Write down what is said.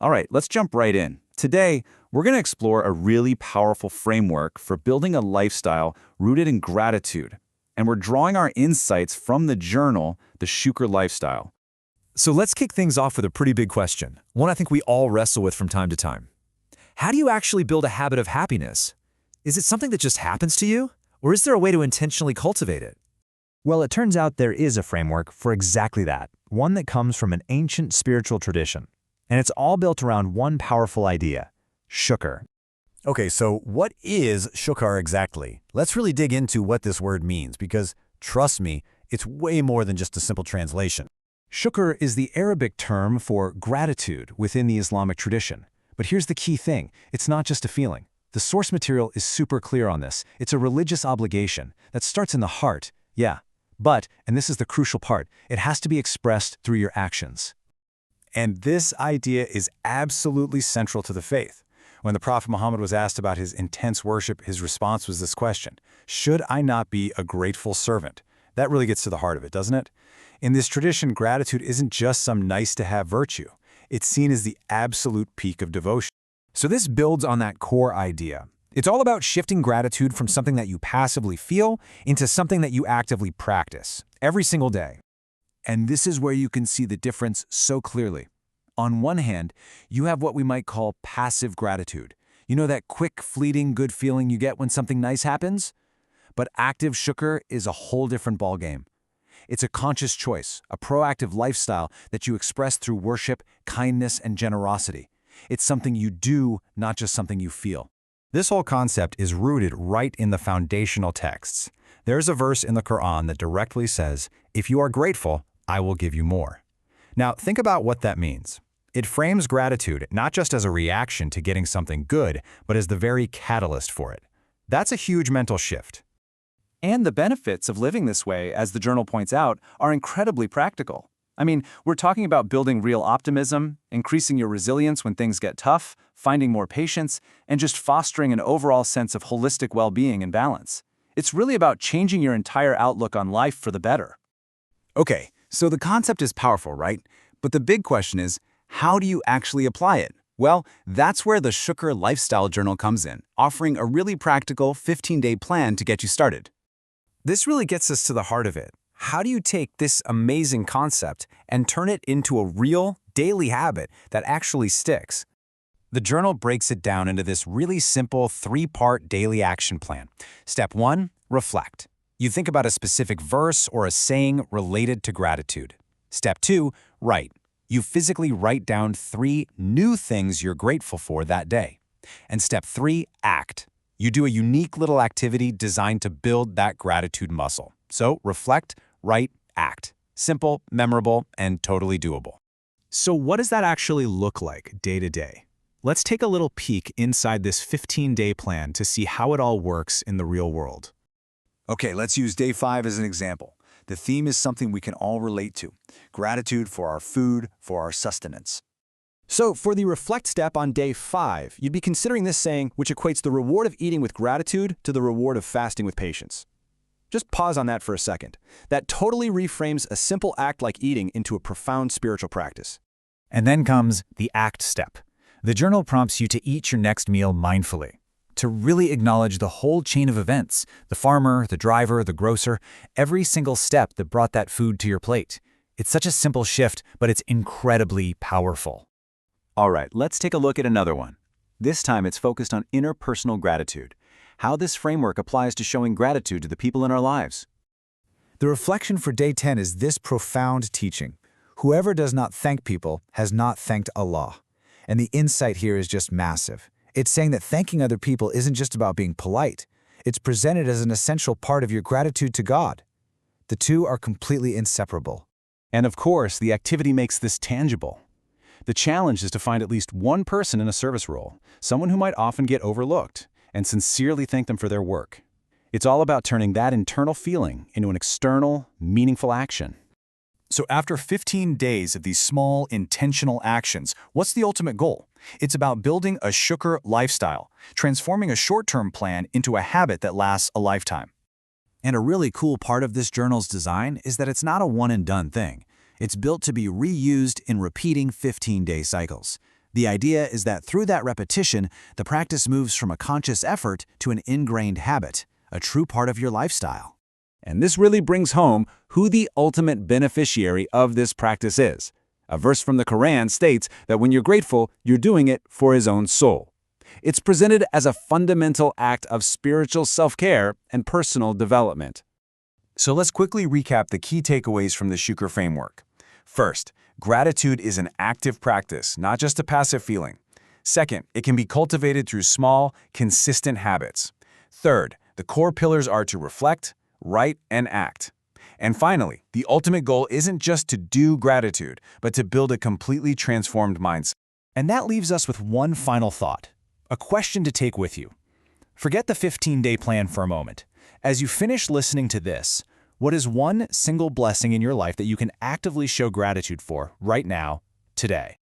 All right, let's jump right in. Today, we're going to explore a really powerful framework for building a lifestyle rooted in gratitude. And we're drawing our insights from the journal, the Shukr Lifestyle. So let's kick things off with a pretty big question, one I think we all wrestle with from time to time. How do you actually build a habit of happiness? Is it something that just happens to you? Or is there a way to intentionally cultivate it? Well, it turns out there is a framework for exactly that, one that comes from an ancient spiritual tradition. And it's all built around one powerful idea: shukr. Okay, so what is shukr exactly? Let's really dig into what this word means because, trust me, it's way more than just a simple translation. Shukr is the Arabic term for gratitude within the Islamic tradition. But here's the key thing: it's not just a feeling. The source material is super clear on this. It's a religious obligation that starts in the heart, yeah. But, and this is the crucial part, it has to be expressed through your actions. And this idea is absolutely central to the faith. When the Prophet Muhammad was asked about his intense worship, his response was this question: should I not be a grateful servant? That really gets to the heart of it, doesn't it? In this tradition, gratitude isn't just some nice-to-have virtue. It's seen as the absolute peak of devotion. So this builds on that core idea. It's all about shifting gratitude from something that you passively feel into something that you actively practice every single day. And this is where you can see the difference so clearly. On one hand, you have what we might call passive gratitude. You know, that quick, fleeting good feeling you get when something nice happens? But active shukr is a whole different ballgame. It's a conscious choice, a proactive lifestyle that you express through worship, kindness, and generosity. It's something you do, not just something you feel. This whole concept is rooted right in the foundational texts. There's a verse in the Quran that directly says, "If you are grateful, I will give you more." Now, think about what that means. It frames gratitude not just as a reaction to getting something good, but as the very catalyst for it. That's a huge mental shift. And the benefits of living this way, as the journal points out, are incredibly practical. I mean, we're talking about building real optimism, increasing your resilience when things get tough, finding more patience, and just fostering an overall sense of holistic well-being and balance. It's really about changing your entire outlook on life for the better. Okay, so the concept is powerful, right? But the big question is, how do you actually apply it? Well, that's where the Shukr Lifestyle Journal comes in, offering a really practical 15-day plan to get you started. This really gets us to the heart of it. How do you take this amazing concept and turn it into a real, daily habit that actually sticks? The journal breaks it down into this really simple 3-part daily action plan. Step 1, reflect. You think about a specific verse or a saying related to gratitude. Step 2, write. You physically write down 3 new things you're grateful for that day. And step 3, act. You do a unique little activity designed to build that gratitude muscle. So reflect, write, act. Simple, memorable, and totally doable. So what does that actually look like day to day? Let's take a little peek inside this 15-day plan to see how it all works in the real world. Okay, let's use day 5 as an example. The theme is something we can all relate to: gratitude for our food, for our sustenance. So for the reflect step on day 5, you'd be considering this saying, which equates the reward of eating with gratitude to the reward of fasting with patience. Just pause on that for a second. That totally reframes a simple act like eating into a profound spiritual practice. And then comes the act step. The journal prompts you to eat your next meal mindfully, to really acknowledge the whole chain of events: the farmer, the driver, the grocer, every single step that brought that food to your plate. It's such a simple shift, but it's incredibly powerful. All right, let's take a look at another one. This time it's focused on interpersonal gratitude, how this framework applies to showing gratitude to the people in our lives. The reflection for day 10 is this profound teaching: whoever does not thank people has not thanked Allah. And the insight here is just massive. It's saying that thanking other people isn't just about being polite. It's presented as an essential part of your gratitude to God. The two are completely inseparable. And of course, the activity makes this tangible. The challenge is to find at least one person in a service role, someone who might often get overlooked, and sincerely thank them for their work. It's all about turning that internal feeling into an external, meaningful action. So after 15 days of these small, intentional actions, what's the ultimate goal? It's about building a shukr lifestyle, transforming a short-term plan into a habit that lasts a lifetime. And a really cool part of this journal's design is that it's not a one-and-done thing. It's built to be reused in repeating 15-day cycles. The idea is that through that repetition, the practice moves from a conscious effort to an ingrained habit, a true part of your lifestyle. And this really brings home who the ultimate beneficiary of this practice is. A verse from the Quran states that when you're grateful, you're doing it for His own soul. It's presented as a fundamental act of spiritual self-care and personal development. So let's quickly recap the key takeaways from the Shukr framework. First, gratitude is an active practice, not just a passive feeling. Second, it can be cultivated through small, consistent habits. Third, the core pillars are to reflect, write, and act. And finally, the ultimate goal isn't just to do gratitude, but to build a completely transformed mindset. And that leaves us with one final thought, a question to take with you. Forget the 15-day plan for a moment. As you finish listening to this, what is one single blessing in your life that you can actively show gratitude for right now, today?